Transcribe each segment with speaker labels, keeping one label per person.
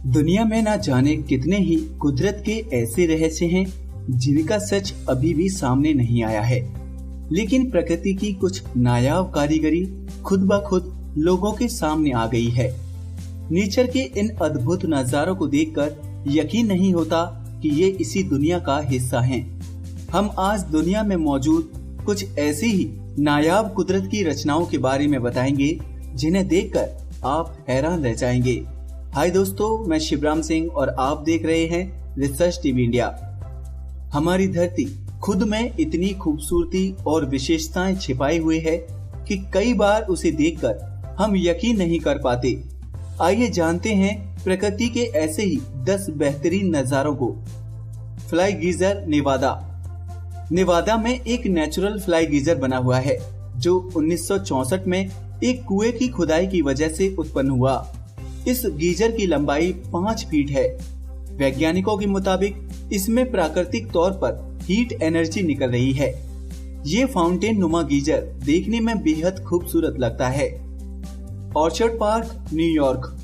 Speaker 1: दुनिया में ना जाने कितने ही कुदरत के ऐसे रहस्य हैं जिनका सच अभी भी सामने नहीं आया है, लेकिन प्रकृति की कुछ नायाब कारीगरी खुद ब खुद लोगों के सामने आ गई है। नेचर के इन अद्भुत नजारों को देखकर यकीन नहीं होता कि ये इसी दुनिया का हिस्सा हैं। हम आज दुनिया में मौजूद कुछ ऐसी ही नायाब कुदरत की रचनाओं के बारे में बताएंगे जिन्हें देखकर आप हैरान रह जाएंगे। हाय दोस्तों, मैं शिवराम सिंह और आप देख रहे हैं रिसर्च टीवी इंडिया। हमारी धरती खुद में इतनी खूबसूरती और विशेषताएं छिपाई हुई है कि कई बार उसे देखकर हम यकीन नहीं कर पाते। आइए जानते हैं प्रकृति के ऐसे ही 10 बेहतरीन नजारों को। फ्लाई गीजर नेवादा में एक नेचुरल फ्लाई गीजर बना हुआ है जो 1964 में एक कुएं की खुदाई की वजह से उत्पन्न हुआ। इस गीजर की लंबाई 5 फीट है। वैज्ञानिकों के मुताबिक इसमें प्राकृतिक तौर पर हीट एनर्जी निकल रही है। ये फाउंटेन नुमा गीजर देखने में बेहद खूबसूरत लगता है। Orchard park, New York.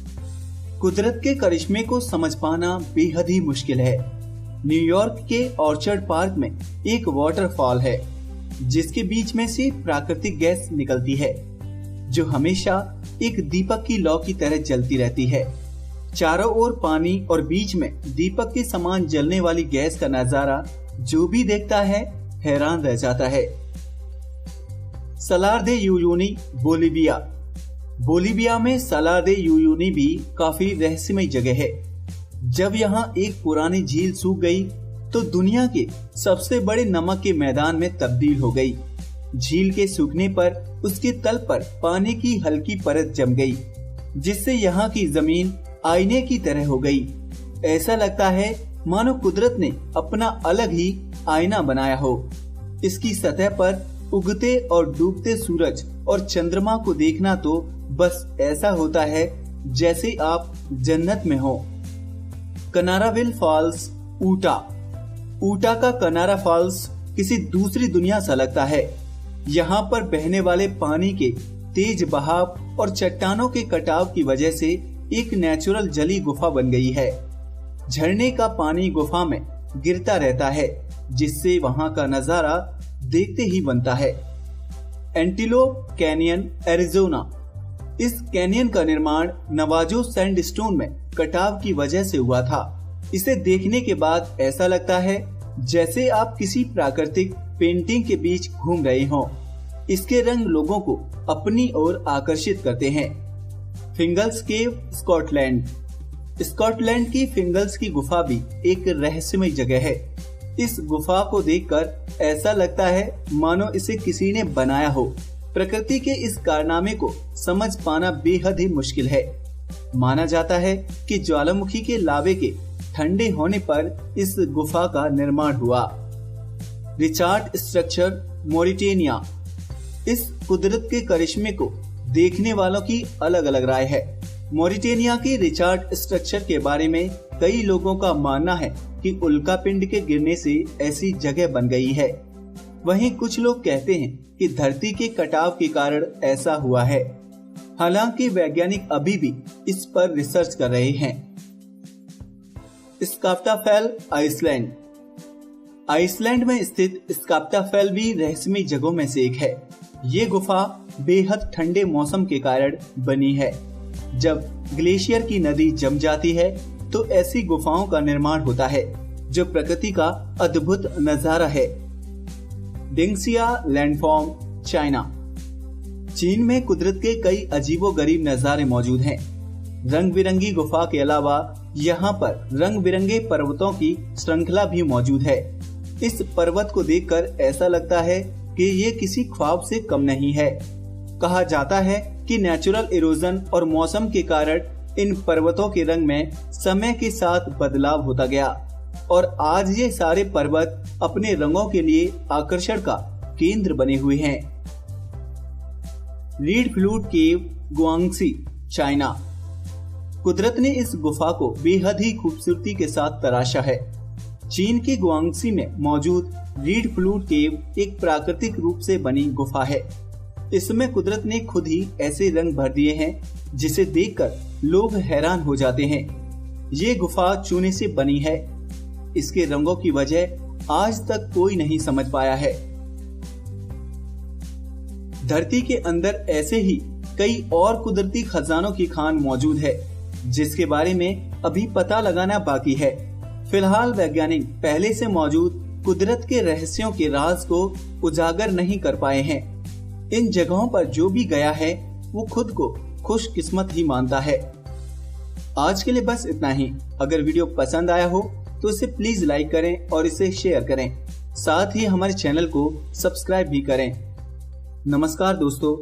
Speaker 1: कुदरत के करिश्मे को समझ पाना बेहद ही मुश्किल है। न्यूयॉर्क के ऑर्चर्ड पार्क में एक वाटरफॉल है जिसके बीच में से प्राकृतिक गैस निकलती है जो हमेशा एक दीपक की लौ की तरह जलती रहती है। चारों ओर पानी और बीच में दीपक के समान जलने वाली गैस का नजारा जो भी देखता है हैरान रह जाता है। सलार दे यूयुनी, बोलीविया में सलार दे यूयुनी भी काफी रहस्यमय जगह है। जब यहाँ एक पुरानी झील सूख गई तो दुनिया के सबसे बड़े नमक के मैदान में तब्दील हो गई। झील के सूखने पर उसके तल पर पानी की हल्की परत जम गई जिससे यहाँ की जमीन आईने की तरह हो गई। ऐसा लगता है मानो कुदरत ने अपना अलग ही आईना बनाया हो। इसकी सतह पर उगते और डूबते सूरज और चंद्रमा को देखना तो बस ऐसा होता है जैसे आप जन्नत में हो। कनाराविल फॉल्स, ऊटा का कनारा फॉल्स किसी दूसरी दुनिया सा लगता है। यहाँ पर बहने वाले पानी के तेज बहाव और चट्टानों के कटाव की वजह से एक नेचुरल जली गुफा बन गई है। झरने का पानी गुफा में गिरता रहता है जिससे वहाँ का नजारा देखते ही बनता है। Antelope canyon, Arizona. इस कैनियन का निर्माण नवाजो सैंडस्टोन में कटाव की वजह से हुआ था। इसे देखने के बाद ऐसा लगता है जैसे आप किसी प्राकृतिक पेंटिंग के बीच घूम रहे हों। इसके रंग लोगों को अपनी ओर आकर्षित करते हैं। फिंगल्स केव, स्कॉटलैंड की फिंगल्स की गुफा भी एक रहस्यमय जगह है। इस गुफा को देखकर ऐसा लगता है मानो इसे किसी ने बनाया हो। प्रकृति के इस कारनामे को समझ पाना बेहद ही मुश्किल है। माना जाता है कि ज्वालामुखी के लावे के ठंडे होने पर इस गुफा का निर्माण हुआ। Richard structure, Mauritania. इस कुदरत के करिश्मे को देखने वालों की अलग अलग राय है। मॉरिटेनिया की रिचार्ड स्ट्रक्चर के बारे में कई लोगों का मानना है कि उल्का पिंड के गिरने से ऐसी जगह बन गई है। वहीं कुछ लोग कहते हैं कि धरती के कटाव के कारण ऐसा हुआ है। हालांकि वैज्ञानिक अभी भी इस पर रिसर्च कर रहे हैं। स्काफ्टाफेल, आइसलैंड में स्थित स्काफ्टाफेल भी रहस्यमय जगहों में से एक है। ये गुफा बेहद ठंडे मौसम के कारण बनी है। जब ग्लेशियर की नदी जम जाती है तो ऐसी गुफाओं का निर्माण होता है जो प्रकृति का अद्भुत नजारा है। डेंगसिया लैंडफॉर्म, चाइना। चीन में कुदरत के कई अजीबोगरीब नजारे मौजूद हैं। रंग बिरंगी गुफा के अलावा यहाँ पर रंग बिरंगे पर्वतों की श्रृंखला भी मौजूद है। इस पर्वत को देखकर ऐसा लगता है कि ये किसी ख्वाब से कम नहीं है। कहा जाता है कि नेचुरल इरोजन और मौसम के कारण इन पर्वतों के रंग में समय के साथ बदलाव होता गया और आज ये सारे पर्वत अपने रंगों के लिए आकर्षण का केंद्र बने हुए हैं। रीड फ्लूट केव, गुआंगसी, चाइना। कुदरत ने इस गुफा को बेहद ही खूबसूरती के साथ तराशा है। चीन के गुआंगसी में मौजूद रीड फ्लूट केव एक प्राकृतिक रूप से बनी गुफा है। इसमें कुदरत ने खुद ही ऐसे रंग भर दिए हैं जिसे देखकर लोग हैरान हो जाते हैं। ये गुफा चूने से बनी है। इसके रंगों की वजह आज तक कोई नहीं समझ पाया है। धरती के अंदर ऐसे ही कई और कुदरती खजानों की खान मौजूद है, जिसके बारे में अभी पता लगाना बाकी है। फिलहाल वैज्ञानिक पहले से मौजूद कुदरत के रहस्यों के राज को उजागर नहीं कर पाए हैं। इन जगहों पर जो भी गया है वो खुद को खुशकिस्मत ही मानता है। आज के लिए बस इतना ही। अगर वीडियो पसंद आया हो तो इसे प्लीज लाइक करें और इसे शेयर करें। साथ ही हमारे चैनल को सब्सक्राइब भी करें। नमस्कार दोस्तों।